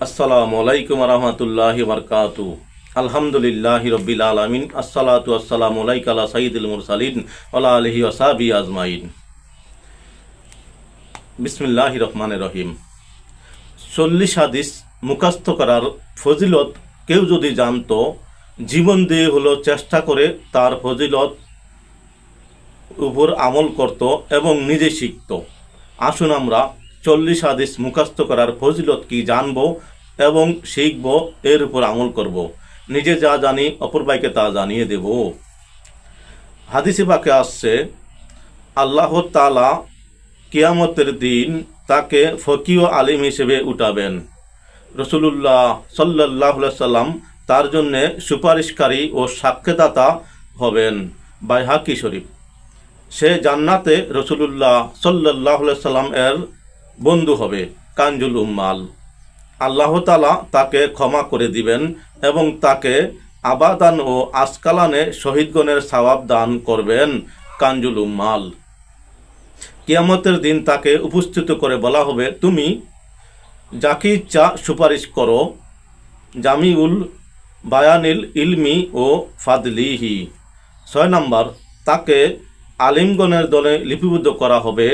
আসসালামু আলাইকুম রহমতুল্লাহি বরকাতু। আলহামদুলিল্লাহি রব্বিল আলামিন। আসসালাতু আসসালামু আলাইকা আলা সাইয়্যিদিল মুরসালিন ওয়া আলিহি ওয়া সাহবিহি আজমাইন। বিসমিল্লাহির রহমানির রহিম। 40 হাদিস মুখস্থ করার ফজিলত কেউ যদি জানতো, জীবন দিয়ে হলো চেষ্টা করে তার ফজিলত উপর আমল করত এবং নিজে শিখত। আসুন আমরা 40 হাদিস মুখস্থ করার ফজিলত কি জানব এবং শিখব, এর উপর আমল করব। নিজে যা জানি অপর ভাইকে তা জানিয়ে দেব। হাদিসে পাকে আসছে, আল্লাহ তাআলা কিয়ামতের দিন তাকে ফকিহ আলিম হিসেবে উঠাবেন। রাসূলুল্লাহ সাল্লাল্লাহু আলাইহি সাল্লাম তার জন্য সুপারিশকারী ও সাক্ষ্যদাতা হবেন। বাইহাকি শরীফ। সে জান্নাতে রাসূলুল্লাহ সাল্লাল্লাহু আলাইহি সাল্লাম এর বন্ধু হবে, কানজুল উম্মাল। আল্লাহ তাআলা তাকে ক্ষমা করে দিবেন এবং তাকে আবাদান ও আসকালানে শহীদগণের সওয়াব দান করবেন, কানজুল উম্মাল। কিয়ামতের দিন তাকে উপস্থিত করে বলা হবে, তুমি যাকে ইচ্ছা সুপারিশ করো। জামিউল বায়ানিল ইলমি ও ফাদলিহি। 6 নম্বর, তাকে আলিমগণের দলে লিপিবদ্ধ করা হবে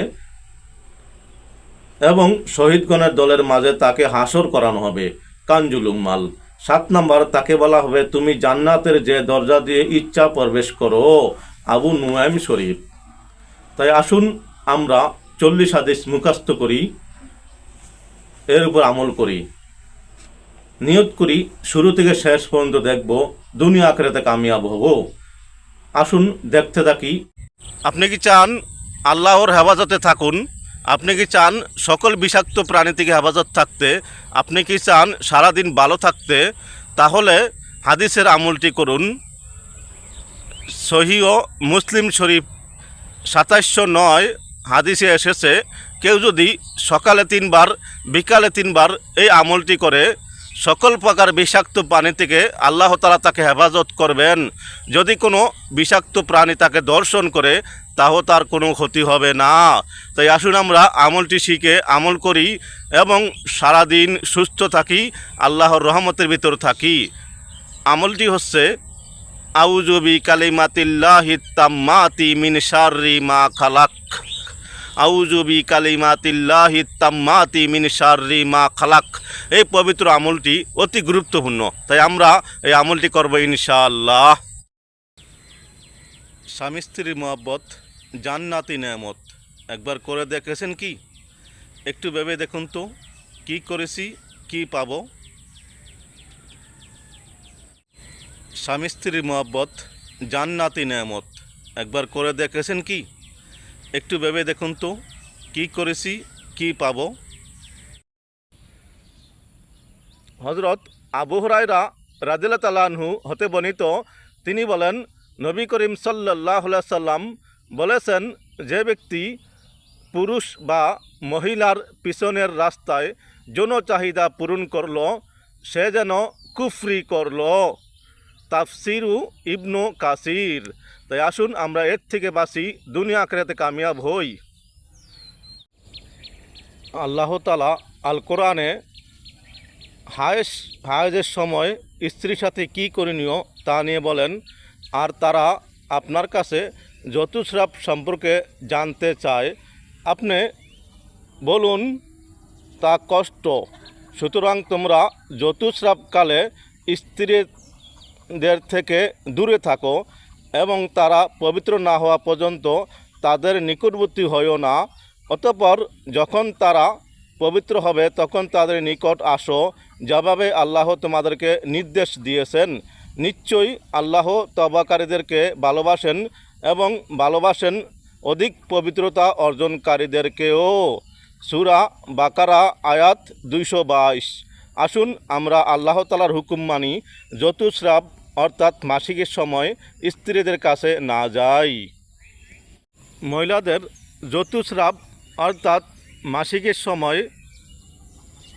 এবং শহীদগণের দলের মাঝে তাকে হাসর করানো হবে, কানজুল উম্মাল। 7 নম্বর, তাকে বলা হবে, তুমি জান্নাতের যে দরজা দিয়ে ইচ্ছা প্রবেশ করো, আবু নুয়াইম শরীফ। তাই আসুন আমরা 40 হাদিস মুখস্থ করি, এর উপর আমল করি। নিয়ত করি শুরু থেকে শেষ পর্যন্ত দেখব, দুনিয়া আখিরাতে কামিয়াব হব। আসুন দেখতে থাকি। আপনি কি চান আল্লাহর হেফাজতে থাকুন? আপনি কি চান সকল বিষাক্ত প্রাণী থেকে হেফাজত থাকতে? আপনি কি চান সারাদিন ভালো থাকতে? তাহলে হাদিসের আমলটি করুন। সহিহ মুসলিম শরীফ 2709 হাদিসে এসেছে, কেউ যদি সকালে 3 বার বিকালে 3 বার এই আমলটি করে, সকল প্রকার বিষাক্ত প্রাণী থেকে আল্লাহ তাআলা তাকে হেফাজত করবেন। যদি কোনো বিষাক্ত প্রাণী তাকে দর্শন করে, তাও তার কোনো ক্ষতি হবে না। তাই আসুন আমরা আমলটি শিখে আমল করি এবং সারাদিন সুস্থ থাকি, আল্লাহর রহমতের ভিতর থাকি। আমলটি হচ্ছে, আউযু বিকালিমাতিল্লাহি তাম্মাতি মিন শাররি মা খালাক। আউযু বিকালিমাতিল্লাহি তাম্মাতি মিন শাররি মা খালাক। এই পবিত্র আমলটি অতি গুরুত্বপূর্ণ, তাই আমরা এই আমলটি করব ইনশাআল্লাহ। স্বামী স্ত্রীর মহব্বত জান্নাতি নেয়ামত। একবার করে দেখেছেন কি? একটু ভেবে দেখুন তো, কি করেছি, কি পাবো। স্বামী স্ত্রীর মহব্বত জান্নাতি নেয়ামত। একবার করে দেখেছেন কি? একটু ভেবে দেখুন তো, কি করেছি, কি পাবো। হযরত আবু হুরায়রা রাদিয়াল্লাহু তাআলা আনহু হতে বর্ণিত, তিনি বলেন, নবী করিম সাল্লাল্লাহু আলাইহি সাল্লাম বলেছেন, যে ব্যক্তি পুরুষ বা মহিলার পিছনের রাস্তায় যৌন চাহিদা পূরণ করল, সে যেন কুফরি করল। তাফসিরু ইবনু কাসির। তাই আসুন আমরা এর থেকে বাঁচি, দুনিয়া আখিরাতে কামিয়াব হই। আল্লাহ তাআলা আল কোরআনে হায়েজের সময় স্ত্রীর সাথে কী করণীয় তা নিয়ে বলেন, আর তারা আপনার কাছে ঋতুস্রাব সম্পর্কে জানতে চায়। আপনি বলুন, তা কষ্ট, সুতরাং তোমরা ঋতুস্রাবকালে স্ত্রীদের থেকে দূরে থাকো এবং তারা পবিত্র না হওয়া পর্যন্ত তাদের নিকটবর্তী হইও না। অতঃপর যখন তারা পবিত্র হবে তখন তাদের নিকট আসো, যেভাবে আল্লাহ তোমাদেরকে নির্দেশ দিয়েছেন। নিশ্চয়ই আল্লাহ তওবাকারীদেরকে ভালোবাসেন এবং ভালোবাসেন অধিক পবিত্রতা অর্জনকারীদেরকেও। সূরা বাকারা আয়াত 222। আসুন আমরা আল্লাহ তাআলার হুকুম মানি, ঋতুস্রাব অর্থাৎ মাসিকের সময় স্ত্রীদের কাছে না যাই। মহিলাদের ঋতুস্রাব অর্থাৎ মাসিকের সময়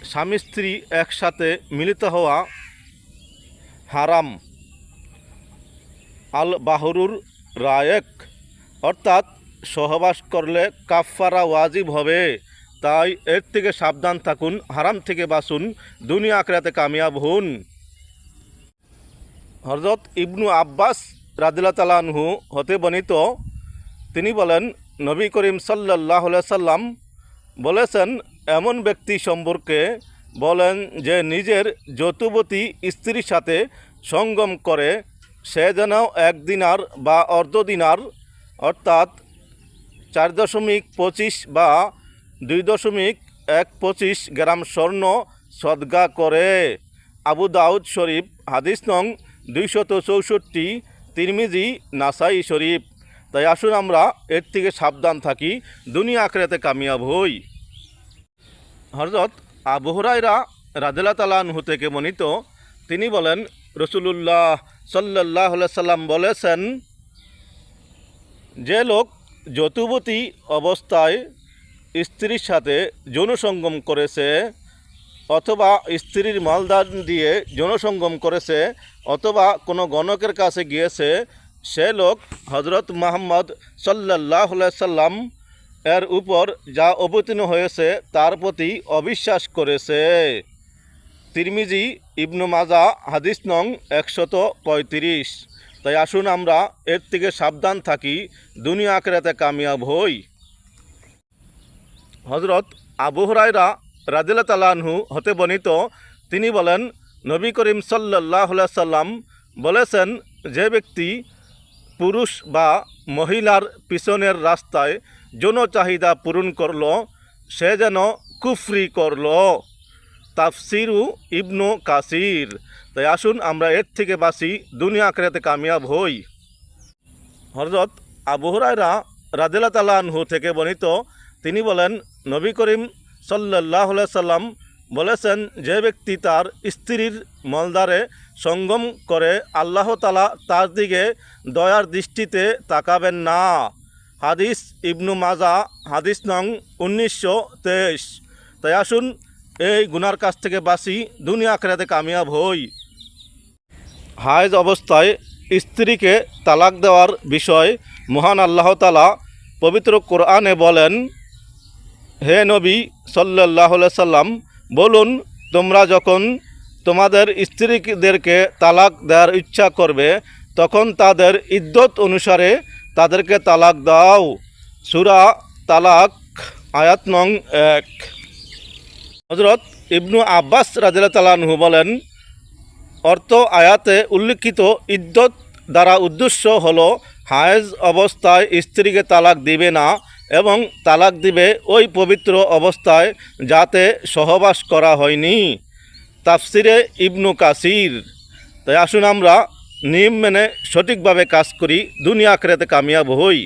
স্বামী স্ত্রী একসাথে মিলিত হওয়া হারাম। আল বাহরুর রায়েক, অর্থাৎ সহবাস করলে কাফফারা ওয়াজিব হবে। তাই এর থেকে সাবধান থাকুন, হারাম থেকে বাঁচুন, দুনিয়া আখিরাতে কামিয়াব হন। হযরত ইবনু আব্বাস রাদিয়াল্লাহু তাআলা আনহু হতে বর্ণিত, তিনি বলেন, নবী করিম সাল্লাল্লাহু আলাইহি সাল্লাম বলেছেন, এমন ব্যক্তি সম্পর্কে বলেন যে নিজের যৌতুবতী স্ত্রীর সাথে সঙ্গম করে, সে যেন 1 দিনার বা অর্ধ দিনার অর্থাৎ 4.25 বা 2.125 গ্রাম স্বর্ণ সদকা করে। আবু দাউদ শরীফ, হাদিস নং 264, তিরমিজি, নাসাই শরীফ। তাই আসুন আমরা এর থেকে সাবধান থাকি, দুনিয়া আখিরাতে কামিয়াব হই। হযরত আবু হুরায়রা রাদিয়াল্লাহু তাআলা আনহু থেকে বর্ণিত, তিনি বলেন, রাসূলুল্লাহ সাল্লাল্লাহু আলাইহি সাল্লাম বলেছেন, যে লোক যৌতুবতী অবস্থায় স্ত্রীর সাথে যৌনসঙ্গম করেছে অথবা স্ত্রীর মালদান দিয়ে যৌনসঙ্গম করেছে অথবা কোনো গণকের কাছে গিয়েছে, সে লোক হযরত মুহাম্মদ সাল্লাল্লাহু আলাইহি সাল্লাম এর উপর যা অবতীর্ণ হয়েছে তার প্রতি অবিশ্বাস করেছে। তিরমিজি, ইবনু মাজাহ, হাদিস নং 135। তাই আসুন আমরা এর থেকে সাবধান থাকি, দুনিয়া আখিরাতে কামিয়াব হই। হযরত আবু হুরায়রা রাদিয়াল্লাহু তাআলা আনহু হতে বর্ণিত, তিনি বলেন, নবী করিম সাল্লাল্লাহু আলাইহি সাল্লাম বলেছেন, যে ব্যক্তি পুরুষ বা মহিলার পিছনের রাস্তায় যৌন চাহিদা পূরণ করল, সে যেন কুফরি করল। তাফসিরু ইবনু কাসির। তাই আসুন আমরা এর থেকে বাঁচি, দুনিয়া আখিরাতে কামিয়াব হই। হযরত আবু হুরায়রা রাদিয়াল্লাহু তাআলা আনহু থেকে বর্ণিত, তিনি বলেন, নবী করিম সাল্লাল্লাহু আলাইহি সাল্লাম বলেছেন, যে ব্যক্তি তার স্ত্রীর মলদ্বারে সঙ্গম করে, আল্লাহ তাআলা তার দিকে দয়ার দৃষ্টিতে তাকাবেন না। হাদিস ইবনু মাজাহ, হাদিস নং 1923। তাই আসুন এই গুনার কাছ থেকে বাঁচি, দুনিয়া আখিরাতে কামিয়াব হই। হায়েজ অবস্থায় স্ত্রীকে তালাক দেওয়ার বিষয় মহান আল্লাহ তাআলা পবিত্র কোরআনে বলেন, হে নবী সাল্লাল্লাহু আলাইহি সাল্লাম, বলুন, তোমরা যখন তোমাদের স্ত্রীদেরকে তালাক দেওয়ার ইচ্ছা করবে, তখন তাদের ইদ্যত অনুসারে তাদেরকে তালাক দাও। সূরা তালাক, আয়াত নং 1। হযরত ইবনু আব্বাস রাদিয়াল্লাহু তাআলা আনহু বলেন, অর্থ আয়াতে উল্লিখিত ইদ্যত দ্বারা উদ্দেশ্য হলো হায়েজ অবস্থায় স্ত্রীকে তালাক দিবে না এবং তালাক দিবে ওই পবিত্র অবস্থায় যাতে সহবাস করা হয়নি। তাফসিরে ইবনু কাসির। তাই আসুন আমরা নিয়ম মেনে সঠিকভাবে কাজ করি, দুনিয়া আখিরাতে কামিয়াব হই।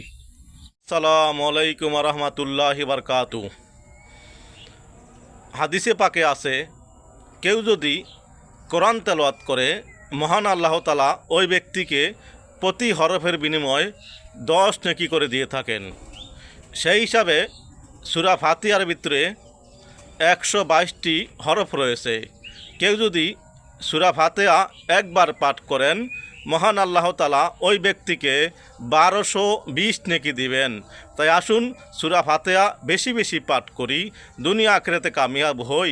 আসসালামু আলাইকুম ওয়া রাহমাতুল্লাহি ওয়া বারাকাতুহু। হাদিসে পাকে আছে, কেউ যদি কোরআন তেলাওয়াত করে, মহান আল্লাহ তাআলা ওই ব্যক্তিকে প্রতি হরফের বিনিময়ে 10 নেকি করে দিয়ে থাকেন। সেই হিসাবে সূরা ফাতিহার ভিতরে 122টি হরফ রয়েছে। কেউ যদি সূরা ফাতিহা একবার পাঠ করেন, মহান আল্লাহ তাআলা ওই ব্যক্তিকে 1220 নেকি দিবেন। তাই আসুন সূরা ফাতিহা বেশি বেশি পাঠ করি, দুনিয়া আখিরাতে কামিয়াব হই।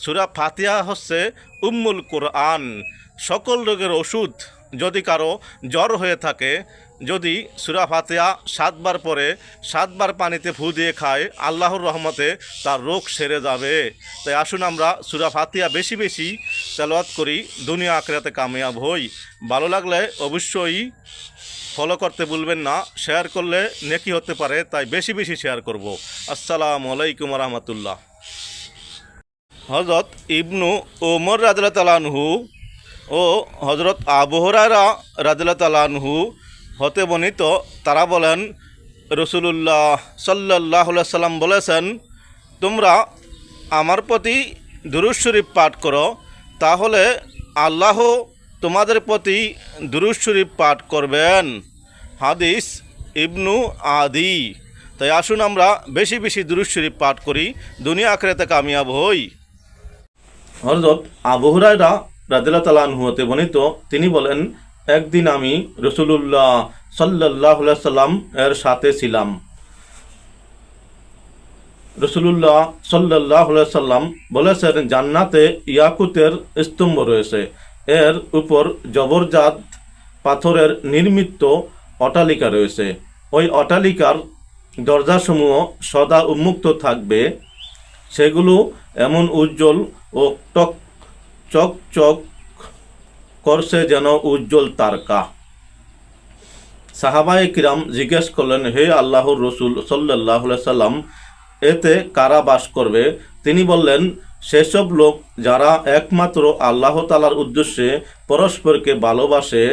সূরা ফাতিহা হচ্ছে উম্মুল কোরআন, সকল রোগের ওষুধ। যদি কারো জ্বর হয়ে থাকে, যদি সূরা ফাতিহা 7 বার পরে 7 বার পানিতে ফু দিয়ে খায়, আল্লাহর রহমতে তার রোগ সেরে যাবে। তাই আসুন আমরা সূরা ফাতিহা বেশি বেশি তেলাওয়াত করি, দুনিয়া আখিরাতে কামিয়াব হই। ভালো লাগলে অবশ্যই ফলো করতে ভুলবেন না, শেয়ার করলে নেকি হতে পারে, তাই বেশি বেশি শেয়ার করব। আসসালামু আলাইকুম ওয়া রাহমাতুল্লাহ। হযরত ইবনু ওমর রাদিয়াল্লাহু তাআলা আনহু ও হযরত আবু হুরায়রা রাদিয়াল্লাহু তাআলা আনহু হতে বর্ণিত, তারা বলেন, রাসূলুল্লাহ সাল্লাল্লাহু আলাইহি সাল্লাম বলেছেন, তোমরা আমার প্রতি দুরূদ শরীফ পাঠ করো, তাহলে আল্লাহ তোমাদের প্রতি দুরূদ শরীফ পাঠ করবেন। হাদিস ইবনু আদি। তাই আসুন আমরা বেশি বেশি দুরূদ শরীফ পাঠ করি, দুনিয়া আখিরাতে কামিয়াব হই। হযরত আবু হুরায়রা রাদিয়াল্লাহু তাআলা আনহু হতে বর্ণিত, তিনি বলেন, একদিন আমি রাসূলুল্লাহ সাল্লাল্লাহু আলাইহি সাল্লাম এর সাথে ছিলাম। রসুলুল্লাহ সাল্লাল্লাহু আলাইহি সাল্লাম বলেছেন, জান্নাতে ইয়াকুতের স্তম্ভ রয়েছে, এর উপর জবরজাত পাথরের নির্মিত অট্টালিকা রয়েছে। ওই অট্টালিকার দরজাসমূহ সদা উন্মুক্ত থাকবে, সেগুলো এমন উজ্জ্বল ও চকচক করছে যেন উজ্জ্বল তারকা। সাহাবায়ে কিরাম জিজ্ঞেস করলেন, হে আল্লাহর রসুল সাল্লাল্লাহু আলাইহি সাল্লাম, এতে কারা বাস করবে? তিনি বললেন, সেসব লোক যারা একমাত্র আল্লাহ তাআলার উদ্দেশ্যে পরস্পরকে ভালোবাসে,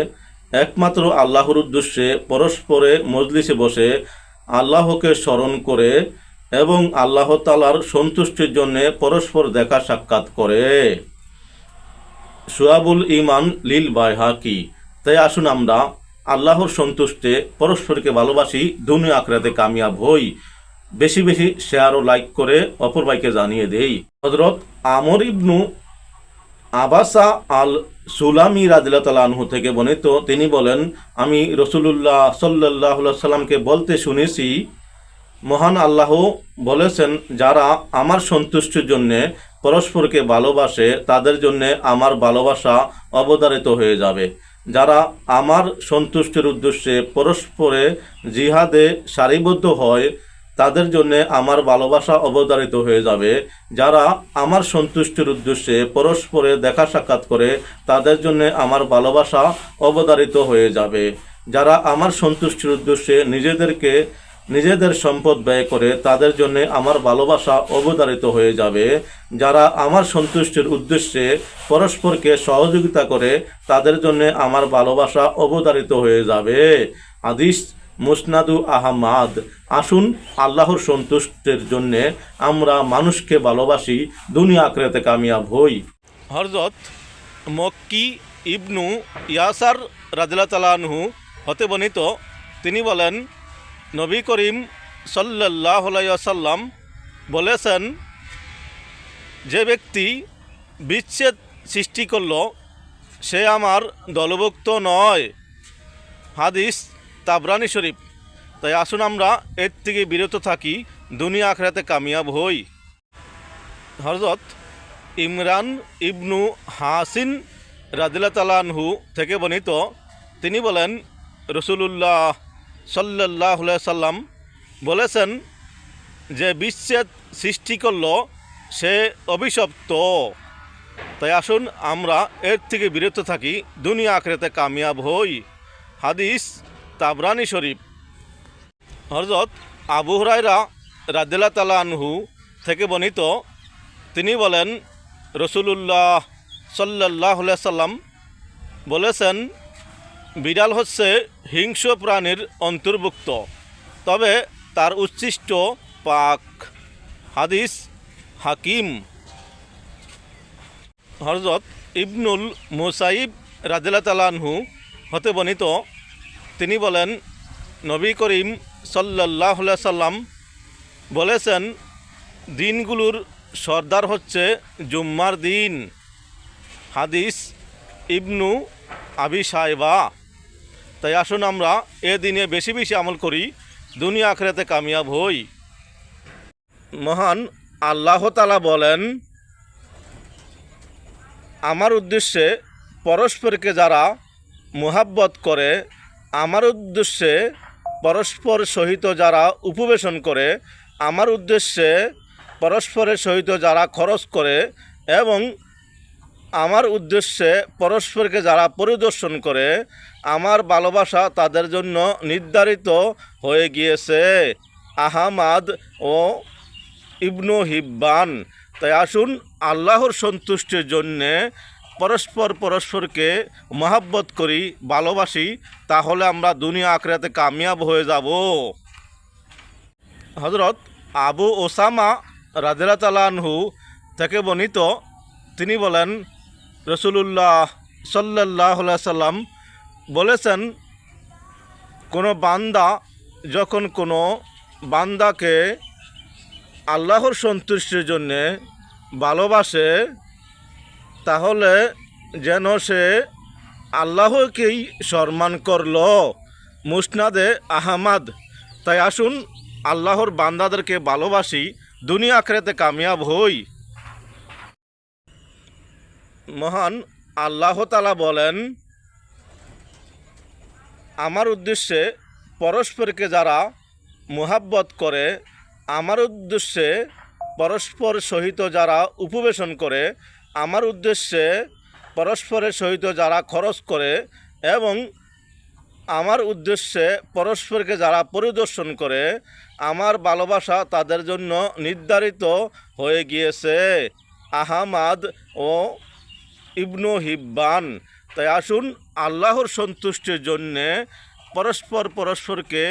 একমাত্র আল্লাহর উদ্দেশ্যে পরস্পরে মজলিসে বসে আল্লাহকে স্মরণ করে এবং আল্লাহ তাআলার সন্তুষ্টির জন্য পরস্পর দেখা সাক্ষাৎ করে। শুআবুল ঈমান লিল বাইহাকি। তাই আসুন আমরা আল্লাহর সন্তুষ্টে পরস্পরকে ভালোবাসি, দুনিয়া আখিরাতে কামিয়াব হই। বেশি বেশি শেয়ার ও লাইক করে অপর ভাইকে জানিয়ে দেই। হযরত আমর ইবনু আবাসা আল সুলামি রাদিয়াল্লাহু তাআলা আনহু থেকে বর্ণিত, তিনি বলেন, আমি রাসূলুল্লাহ সাল্লাল্লাহু আলাইহি সাল্লামকে বলতে শুনেছি, মহান আল্লাহ বলেছেন, যারা আমার সন্তুষ্টির জন্য পরস্পরকে ভালোবাসে তাদের জন্য আমার ভালোবাসা অবধারিত হয়ে যাবে। যারা আমার সন্তুষ্টির উদ্দেশ্যে পরস্পরে জিহাদে সারিবদ্ধ হয় তাদের জন্য আমার ভালোবাসা অবধারিত হয়ে যাবে। যারা আমার সন্তুষ্টির উদ্দেশ্যে পরস্পরে দেখা সাক্ষাৎ করে তাদের জন্য আমার ভালোবাসা অবধারিত হয়ে যাবে। যারা আমার সন্তুষ্টির উদ্দেশ্যে নিজেদের সম্পদ ব্যয় করে তাদের জন্য আমার ভালোবাসা অবধারিত হয়ে যাবে। যারা আমার সন্তুষ্টির উদ্দেশ্যে পরস্পরকে সহযোগিতা করে তাদের জন্য আমার ভালোবাসা অবধারিত হয়ে যাবে। হাদিস মুসনাদু আহমাদ। আসুন আল্লাহর সন্তুষ্টির জন্য আমরা মানুষকে ভালোবাসি, দুনিয়া আখিরাতে কামিয়াব হই। হযরত মক্কি ইবনু ইয়াসার রাদিয়াল্লাহু তাআলা আনহু হতে বর্ণিত, তিনি বলেন, নবী করিম সাল্লাল্লাহু আলাইহি ওয়াসাল্লাম বলেছেন, যে ব্যক্তি বিচ্ছেদ সৃষ্টি করল সে আমার দলভুক্ত নয়। হাদিস তাবরানী শরীফ। তাই আসুন আমরা এর থেকে বিরত থাকি, দুনিয়া আখিরাতে কামিয়াব হই। হযরত ইমরান ইবনু হাসিন রাদিয়াল্লাহু তাআলা আনহু থেকে বর্ণিত, তিনি বলেন, রাসূলুল্লাহ সাল্লাল্লাহু আলাইহি সাল্লাম বলেছেন, যে বিচ্ছেদ সৃষ্টি করল সে অভিশপ্ত। তাই আসুন আমরা এর থেকে বিরত থাকি, দুনিয়া আখিরাতে কামিয়াব হই। হাদিস তাবরানী শরীফ। হযরত আবু হুরায়রা রাদিয়াল্লাহু তাআলা আনহু থেকে বর্ণিত, তিনি বলেন, রাসূলুল্লাহ সাল্লাল্লাহু আলাইহি সাল্লাম বলেছেন, বিড়াল হচ্ছে হিংস্র প্রাণীর অন্তর্ভুক্ত, তবে তার উচ্ছিষ্ট পাক। হাদিস হাকিম। হযরত ইবনুল মুসাইব রাদিয়াল্লাহু তাআলা আনহু হতে বর্ণিত, তিনি বলেন, নবী করিম সাল্লাল্লাহু আলাইহি সাল্লাম বলেছেন, দিনগুলোর সর্দার হচ্ছে জুম্মার দিন। হাদিস ইবনু আবি শাইবা। তাই আসুন আমরা এ দিনে বেশি বেশি আমল করি, দুনিয়া আখিরাতে কামিয়াব হই। মহান আল্লাহ তাআলা বলেন, আমার উদ্দেশ্যে পরস্পরকে যারা মুহাব্বত করে, আমার উদ্দেশ্যে পরস্পর সহিত যারা উপবেশন করে, আমার উদ্দেশ্যে পরস্পরের সহিত যারা খরচ করে এবং আমার উদ্দেশ্যে পরস্পরকে যারা পরিদর্শন করে, আমার ভালোবাসা তাদের জন্য নির্ধারিত হয়ে গিয়েছে। আহমাদ ও ইবনু হিব্বান। তাই আসুন আল্লাহর সন্তুষ্টির জন্যে পরস্পরকে মহাব্বত করি, ভালোবাসি, তাহলে আমরা দুনিয়া আখিরাতে কামিয়াব হয়ে যাব। হযরত আবু ওসামা রাদিয়াল্লাহু তাআলা আনহু থেকে বর্ণিত, তিনি বলেন, রাসূলুল্লাহ সাল্লাল্লাহু আলাইহি সাল্লাম বলেছেন, কোনো বান্দা যখন কোনো বান্দাকে আল্লাহর সন্তুষ্টির জন্যে ভালোবাসে তাহলে যেন সে আল্লাহকেই সম্মান করল। মুসনাদে আহমাদ। তাই আসুন আল্লাহর বান্দাদেরকে ভালোবাসি, দুনিয়া আখিরাতে কামিয়াব হই। মহান আল্লাহ তাআলা বলেন, আমার উদ্দেশ্যে পরস্পরকে যারা মোহাব্বত করে, আমার উদ্দেশ্যে পরস্পর সহিত যারা উপবেশন করে, আমার উদ্দেশ্যে পরস্পরের সহিত যারা খরচ করে এবং আমার উদ্দেশ্যে পরস্পরকে যারা পরিদর্শন করে, আমার ভালোবাসা তাদের জন্য নির্ধারিত হয়ে গিয়েছে। আহমাদ ও ইবনু হিব্বান। তাই আসুন আল্লাহর সন্তুষ্টির জন্যে পরস্পরকে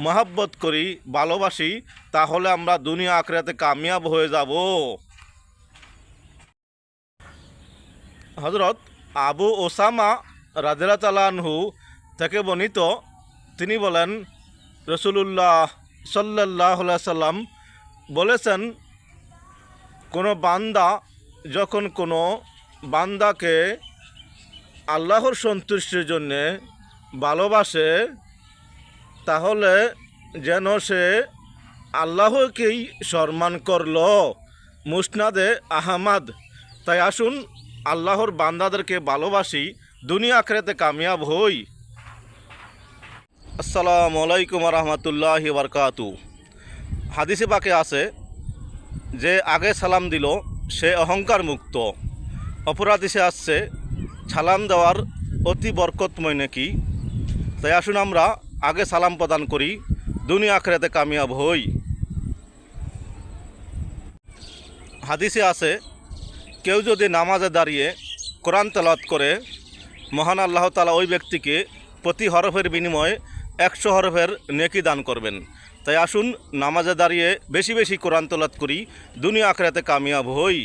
মহাব্বত করি, ভালোবাসি, তাহলে আমরা দুনিয়া আখিরাতে কামিয়াব হয়ে যাব। হযরত আবু ওসামা রাদিয়াল্লাহু তাআলা আনহু থেকে বর্ণিত, তিনি বলেন, রাসূলুল্লাহ সাল্লাল্লাহু আলাইহি সাল্লাম বলেছেন, কোনো বান্দা যখন কোনো বান্দাকে আল্লাহর সন্তুষ্টির জন্যে ভালোবাসে, তাহলে যেন সে আল্লাহকেই সম্মান করল। মুসনাদে আহমদ। তাই আসুন আল্লাহর বান্দাদেরকে ভালোবাসি, দুনিয়া আখিরাতে কামিয়াব হই। আসসালামু আলাইকুম ওয়া রাহমাতুল্লাহি ওয়া বারাকাতুহু। হাদিসে পাকে আছে যে আগে সালাম দিল সে অহংকার মুক্ত। অপর হাদিসে আসছে সালাম দেওয়ার অতি বরকতময় নেকি। তাই আসুন আমরা আগে সালাম প্রদান করি, দুনিয়া আখিরাতে কামিয়াব হই। হাদিসে আছে কেউ যদি নামাজে দাঁড়িয়ে কোরআন তেলাওয়াত করে, মহান আল্লাহ তাআলা ওই ব্যক্তিকে প্রতি হরফের বিনিময়ে 100 হরফের নেকি দান করবেন। তাই আসুন নামাজে দাঁড়িয়ে বেশি বেশি কোরআন তেলাওয়াত করি, দুনিয়া আখিরাতে কামিয়াব হই।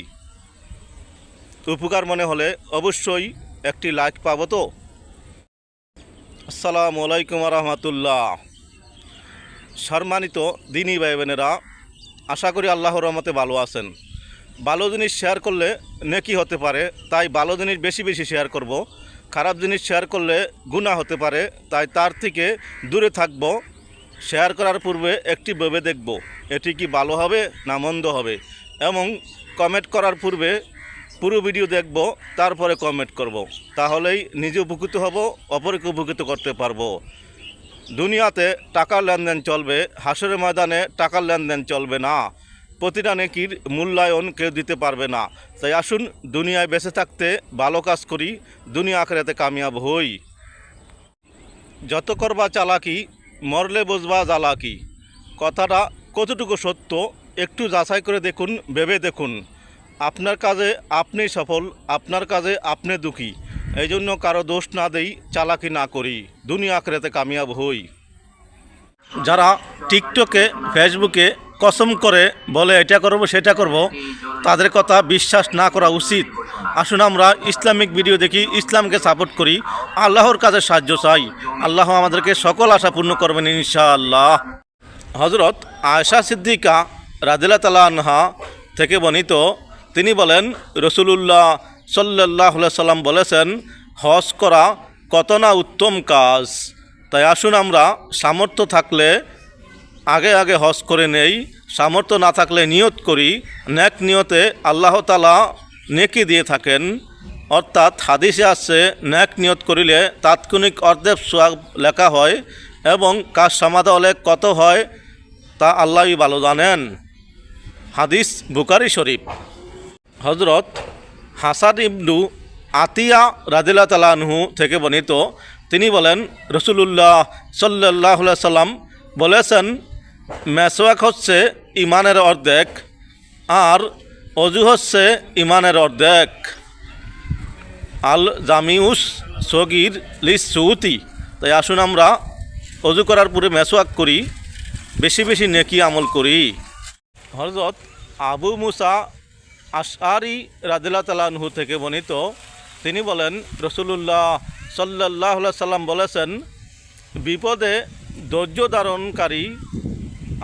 উপকার মনে হলে অবশ্যই একটি লাইক পাবো তো। আসসালামু আলাইকুম ওয়া রাহমাতুল্লাহ। সম্মানিত দিনী ভাই বোনেরা, আশা করি আল্লাহর রহমতে ভালো আছেন। ভালো জিনিস শেয়ার করলে নেকি হতে পারে, তাই ভালো জিনিস বেশি বেশি শেয়ার করব। খারাপ জিনিস শেয়ার করলে গুনাহ হতে পারে, তাই তার থেকে দূরে থাকব। শেয়ার করার পূর্বে একটি ভেবে দেখব এটি কি ভালো হবে না মন্দ হবে, এবং কমেন্ট করার পূর্বে পুরো ভিডিও দেখব, তারপরে কমেন্ট করব। তাহলেই নিজে উপকৃত হব, অপরকে উপকৃত করতে পারবো। দুনিয়াতে টাকার লেনদেন চলবে, হাসরের ময়দানে টাকার লেনদেন চলবে না। প্রতিটা নেকির মূল্যায়ন কেউ দিতে পারবে না। তাই আসুন দুনিয়ায় বেঁচে থাকতে ভালো কাজ করি, দুনিয়া আখিরাতে কামিয়াব হই। যত করবা চালাকি, মরলে বুঝবা জ্বালাকি। কথাটা কতটুকু সত্য একটু যাচাই করে দেখুন, ভেবে দেখুন। আপনার কাজে আপনি সফল, আপনার কাজে আপনি দুঃখী। এই জন্য কারো দোষ না দেই, চালাকি না করি, দুনিয়া আখিরাতে কামিয়াব হই। যারা টিকটকে ফেসবুকে কসম করে বলে এটা করব সেটা করব, তাদের কথা বিশ্বাস না করা উচিত। আসুন আমরা ইসলামিক ভিডিও দেখি, ইসলামকে সাপোর্ট করি, আল্লাহর কাছে সাহায্য চাই। আল্লাহ আমাদেরকে সকল আশা পূর্ণ করবেন ইনশাআল্লাহ। হযরত আয়েশা সিদ্দিকা রাদিয়াল্লাহু তাআলা আনহা থেকে বর্ণিত, তিনি বলেন, রাসূলুল্লাহ সাল্লাল্লাহু আলাইহি সাল্লাম বলেছেন, হজ করা কত না উত্তম কাজ। তাই আসুন আমরা সামর্থ্য থাকলে আগে হজ করে নেই, সামর্থ্য না থাকলে নিয়ত করি। নেক নিয়তে আল্লাহ তাআলা নেকি দিয়ে থাকেন। অর্থাৎ হাদিসে আসছে নেক নিয়ত করিলে তাৎক্ষণিক অর্ধেক সওয়াব লেখা হয়, এবং কাজ সমাধা হলে কত হয় তা আল্লাহই ভালো জানেন। হাদিস বুখারী শরীফ। হযরত হাসান ইবনু আতিয়া রাদিয়াল্লাহু তাআলা আনহু থেকে বর্ণিত, তিনি বলেন, রাসূলুল্লাহ সাল্লাল্লাহু আলাইহি সাল্লাম বলেছেন, মেসওয়াক হচ্ছে ইমানের অর্ধেক, আর অজু হচ্ছে ইমানের অর্ধেক। আল জামিউস সগীর লিস সুউতি। তাই আসুন আমরা অজু করার পরে মেসওয়াক করি, বেশি বেশি নেকি আমল করি। হযরত আবু মুসা আশআরী রাদিয়াল্লাহু তাআলা আনহু থেকে বর্ণিত, তিনি বলেন, রাসূলুল্লাহ সাল্লাল্লাহু আলাইহি সাল্লাম বলেছেন, বিপদে ধৈর্য ধারণকারী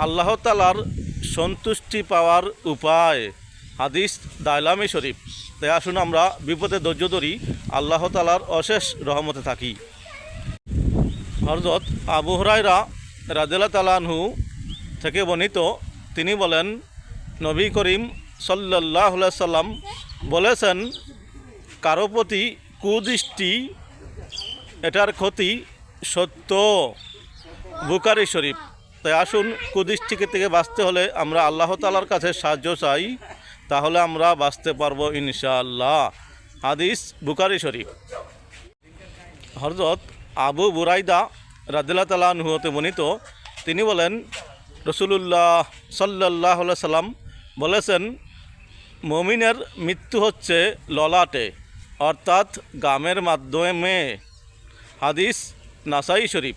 আল্লাহ তাআলার সন্তুষ্টি পাওয়ার উপায়। হাদিস দাইলামি শরীফ। তাই আসুন আমরা বিপদে ধৈর্য ধরি, আল্লাহ তাআলার অশেষ রহমতে থাকি। হযরত আবু হুরায়রা রাদিয়াল্লাহু তাআলা আনহু থেকে বর্ণিত, তিনি বলেন, নবী করিম সাল্লাল্লাহু আলাইহি সাল্লাম বলেছেন, কারো প্রতি কুদৃষ্টি এটার ক্ষতি সত্য। বুখারী শরীফ। তাই আসুন, কুদৃষ্টি থেকে বাঁচতে হলে আমরা আল্লাহ তাআলার কাছে সাহায্য চাই, তাহলে আমরা বাঁচতে পারবো ইনশাআল্লাহ। হাদিস বুখারী শরীফ। হযরত আবু বুরাইদা রাদিয়াল্লাহু তাআলা আনহু হতে বর্ণিত, তিনি বলেন, রাসূলুল্লাহ সাল্লাল্লাহু আলাইহি সাল্লাম বলেছেন, মুমিনের মৃত্যু হচ্ছে ললাটে, অর্থাৎ গামের মাধ্যমে। হাদিস নাসাই শরীফ।